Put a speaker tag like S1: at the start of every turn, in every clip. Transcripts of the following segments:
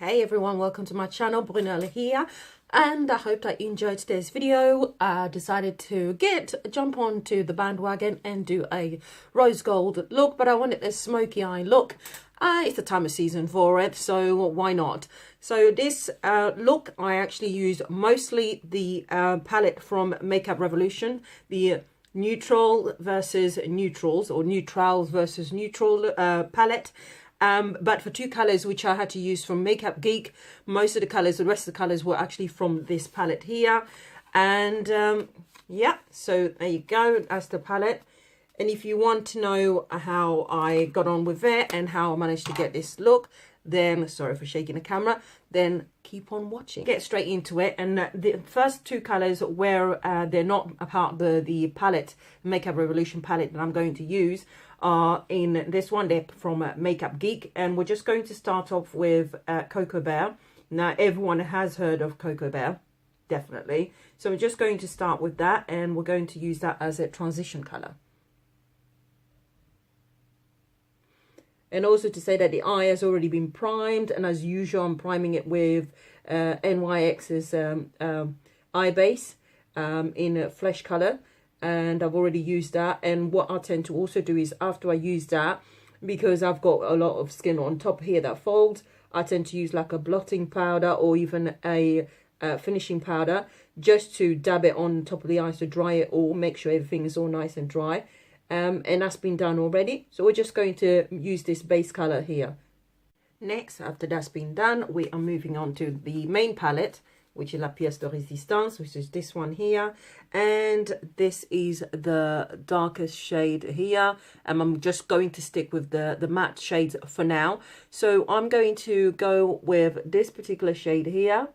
S1: Hey everyone, welcome to my channel. Brunella here, and I hope that you enjoyed today's video. I decided to jump onto the bandwagon and do a rose gold look, but I wanted a smoky eye look. It's the time of season for it, so why not? So this look, I actually use mostly the palette from Makeup Revolution, the neutral versus neutrals, or neutrals versus neutral palette. But for two colors which I had to use from Makeup Geek, most of the colors, the rest of the colors were actually from this palette here. And yeah, so there you go, that's the palette. And if you want to know how I got on with it and how I managed to get this look, then, sorry for shaking the camera, then keep on watching. Get straight into it. And the first two colors where they're not a part of the palette, Makeup Revolution palette that I'm going to use, are in this one. They're from Makeup Geek, and we're just going to start off with Cocoa Bear. Now everyone has heard of Cocoa Bear, definitely, so we're just going to start with that, and we're going to use that as a transition color. And also to say that the eye has already been primed, and as usual I'm priming it with NYX's eye base in a flesh color. And I've already used that. And what I tend to also do is, after I use that, because I've got a lot of skin on top here that folds, I tend to use like a blotting powder or even a finishing powder, just to dab it on top of the eyes to dry it all, make sure everything is all nice and dry. And that's been done already, so we're just going to use this base color here. Next, after that's been done, we are moving on to the main palette, which is La Pièce de Résistance, which is this one here. And this is the darkest shade here. I'm just going to stick with the matte shades for now. So I'm going to go with this particular shade here.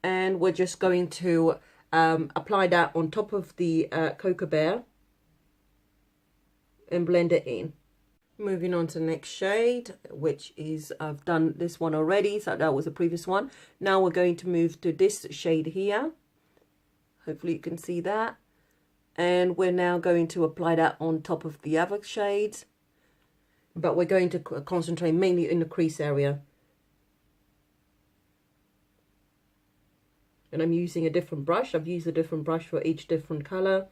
S1: And we're just going to apply that on top of the Cocoa Bear and blend it in. Moving on to the next shade, which is, I've done this one already, so that was the previous one. Now we're going to move to this shade here. Hopefully you can see that. And we're now going to apply that on top of the other shades. But we're going to concentrate mainly in the crease area. And I'm using a different brush. I've used a different brush for each different color.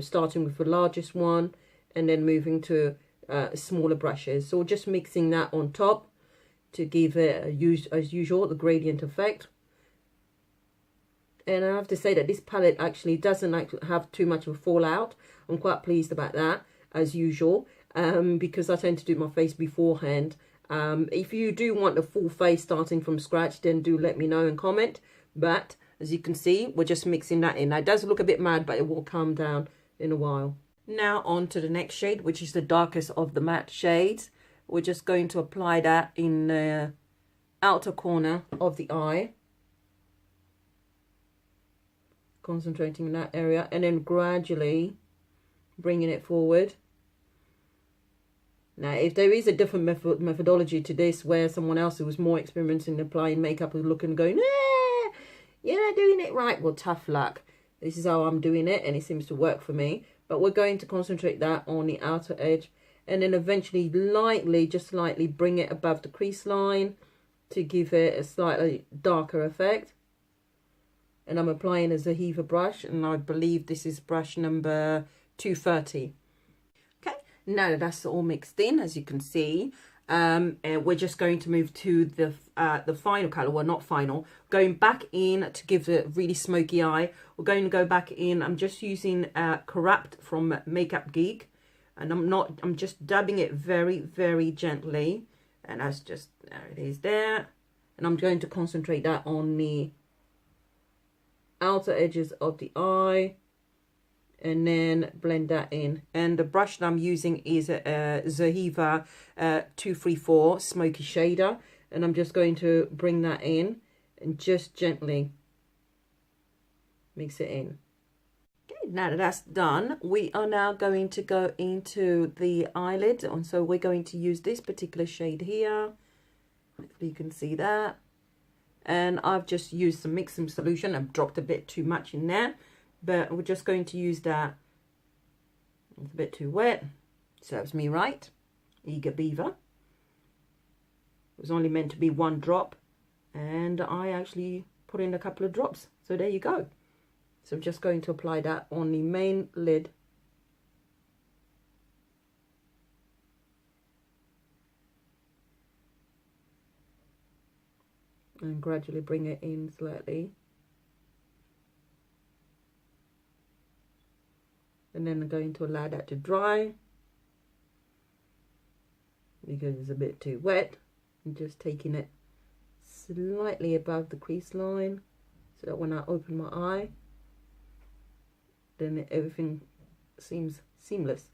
S1: Starting with the largest one and then moving to smaller brushes. So just mixing that on top to give it, as usual, the gradient effect. And I have to say that this palette actually doesn't have too much of a fallout. I'm quite pleased about that, as usual, because I tend to do my face beforehand. If you do want the full face starting from scratch, then do let me know and comment. But as you can see, we're just mixing that in. Now, it does look a bit mad, but it will calm down in a while. Now on to the next shade, which is the darkest of the matte shades. We're just going to apply that in the outer corner of the eye. Concentrating in that area, and then gradually bringing it forward. Now, if there is a different methodology to this, where someone else who was more experienced in applying makeup is looking and going, you're not doing it right, well, tough luck. This is how I'm doing it, and it seems to work for me. But we're going to concentrate that on the outer edge, and then eventually lightly, just slightly bring it above the crease line to give it a slightly darker effect. And I'm applying a Zoeva brush, and I believe this is brush number 230. Okay, now that that's all mixed in, as you can see, and we're just going to move to the final color. Well, not final, going back in to give it a really smoky eye. We're going to go back in. I'm just using Corrupt from Makeup Geek, and I'm just dabbing it very, very gently, and that's just, there it is there. And I'm going to concentrate that on the outer edges of the eye, and then blend that in. And the brush that I'm using is a Zoeva 234 Smoky Shader, and I'm just going to bring that in and just gently mix it in. Okay, now that that's done, we are now going to go into the eyelid, and so we're going to use this particular shade here. Hopefully you can see that. And I've just used some mixing solution. I've dropped a bit too much in there, but we're just going to use that. It's a bit too wet, serves me right. Eager Beaver. It was only meant to be 1 drop, and I actually put in a couple of drops. So there you go. So I'm just going to apply that on the main lid. And gradually bring it in slightly. And then I'm going to allow that to dry, because it's a bit too wet. I'm just taking it slightly above the crease line, so that when I open my eye, then everything seems seamless.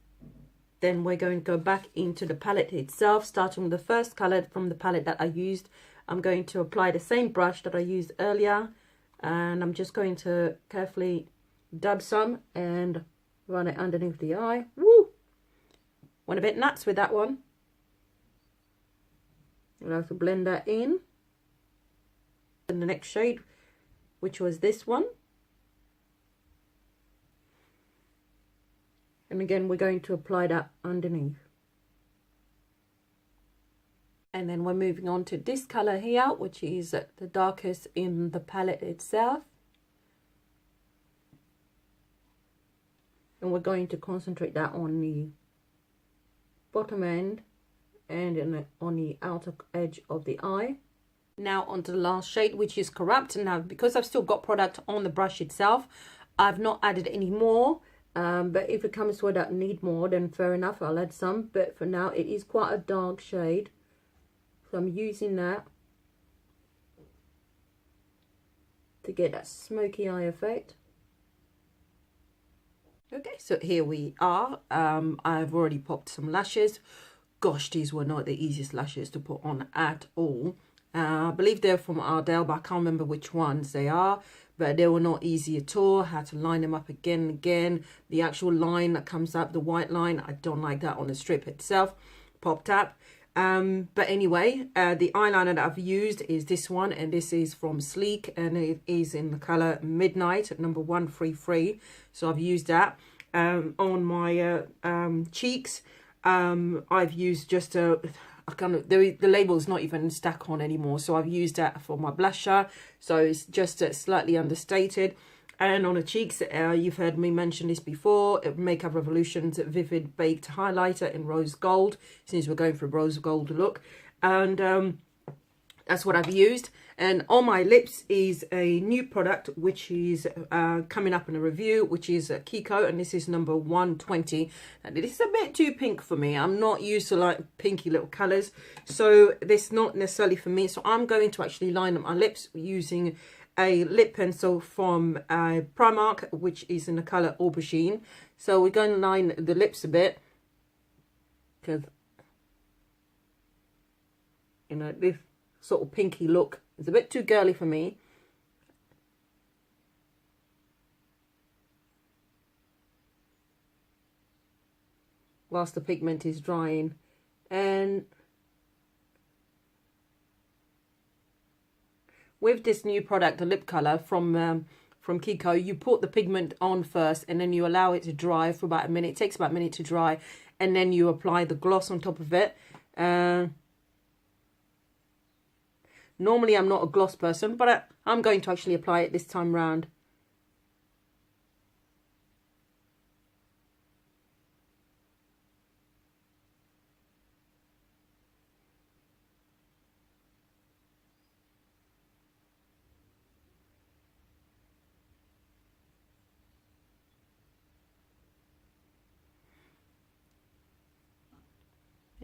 S1: Then we're going to go back into the palette itself, starting with the first color from the palette that I used. I'm going to apply the same brush that I used earlier, and I'm just going to carefully dab some and run it underneath the eye. Woo! Went a bit nuts with that one. We'll have to blend that in. And the next shade, which was this one. And again, we're going to apply that underneath. And then we're moving on to this color here, which is the darkest in the palette itself. And we're going to concentrate that on the bottom end and on the outer edge of the eye. Now onto the last shade, which is Corrupt. Now, because I've still got product on the brush itself, I've not added any more. But if it comes to where that need more, then fair enough, I'll add some. But for now, it is quite a dark shade. So I'm using that to get that smoky eye effect. Okay, so here we are. I've already popped some lashes. Gosh, these were not the easiest lashes to put on at all. I believe they're from Ardell, but I can't remember which ones they are. But they were not easy at all. I had to line them up again and again. The actual line that comes up, the white line, I don't like that on the strip itself. Popped up. But anyway, the eyeliner that I've used is this one, and this is from Sleek, and it is in the color Midnight, number 133. So I've used that on my cheeks. I've used just a kind of, the label is not even stuck on anymore, so I've used that for my blusher, so it's just slightly understated. And on the cheeks, you've heard me mention this before, Makeup Revolution's Vivid Baked Highlighter in Rose Gold, since we're going for a Rose Gold look. And that's what I've used. And on my lips is a new product, which is coming up in a review, which is Kiko, and this is number 120. And this is a bit too pink for me. I'm not used to like pinky little colours, so this is not necessarily for me. So I'm going to actually line up my lips using a lip pencil from Primark, which is in the colour Aubergine. So we're going to line the lips a bit, because, you know, this sort of pinky look is a bit too girly for me. Whilst the pigment is drying. And with this new product, the lip colour from Kiko, you put the pigment on first and then you allow it to dry for about a minute. It takes about a minute to dry, and then you apply the gloss on top of it. Normally I'm not a gloss person, but I'm going to actually apply it this time round.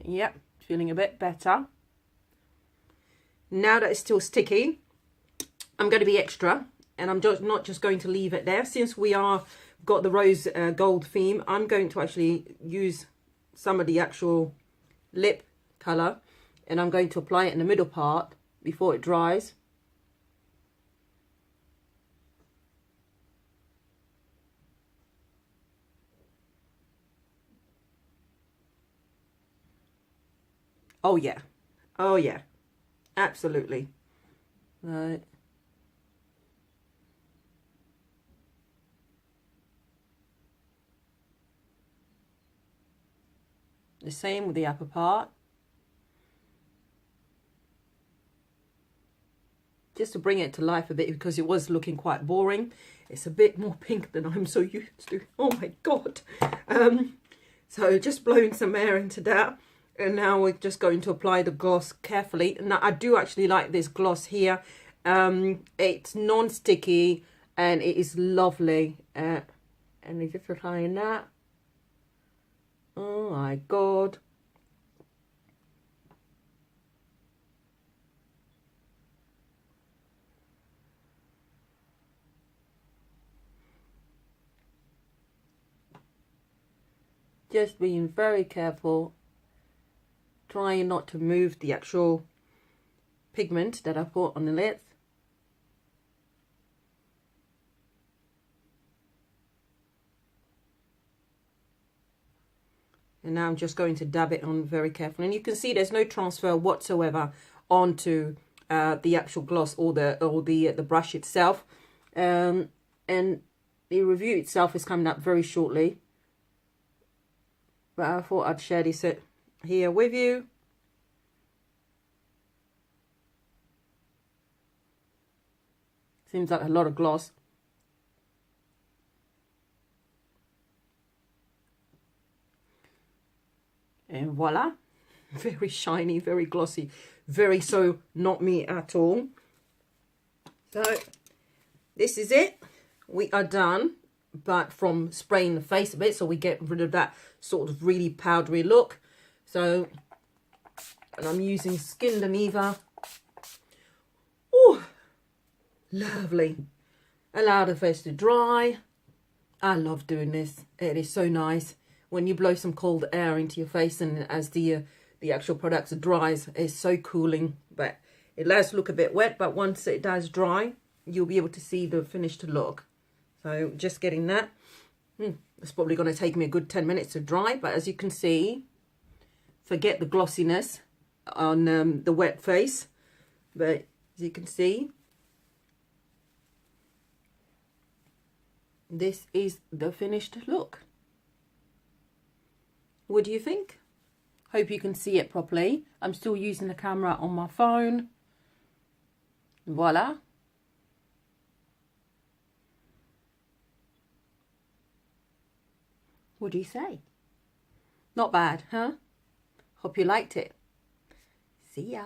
S1: Yep, feeling a bit better. Now that it's still sticky, I'm going to be extra, and I'm just not just going to leave it there. Since we are got the rose gold theme, I'm going to actually use some of the actual lip colour, and I'm going to apply it in the middle part before it dries. Oh yeah, oh yeah, absolutely. Right. the same with the upper part. Just to bring it to life a bit, because it was looking quite boring. It's a bit more pink than I'm so used to. Oh my god. So just blowing some air into that. And now we're just going to apply the gloss carefully. Now I do actually like this gloss here. It's non-sticky and it is lovely. And it's just applying that. Oh my god. Just being very careful, trying not to move the actual pigment that I put on the lids. And now I'm just going to dab it on very carefully. And you can see there's no transfer whatsoever onto the actual gloss or the brush itself. And the review itself is coming up very shortly. But I thought I'd share this here with you. Seems like a lot of gloss. And voila. Very shiny, very glossy. Very so not me at all. So this is it. We are done. But from spraying the face a bit, so we get rid of that sort of really powdery look. So, and I'm using Skin Demiva. Oh, lovely. Allow the face to dry. I love doing this. It is so nice when you blow some cold air into your face, and as the actual product dries, it's so cooling. But it does look a bit wet, but once it does dry, you'll be able to see the finished look. So just getting that. It's probably going to take me a good 10 minutes to dry. But as you can see, forget the glossiness on the wet face. But as you can see, this is the finished look. What do you think? Hope you can see it properly. I'm still using the camera on my phone. Voila. What do you say? Not bad, huh? Hope you liked it. See ya.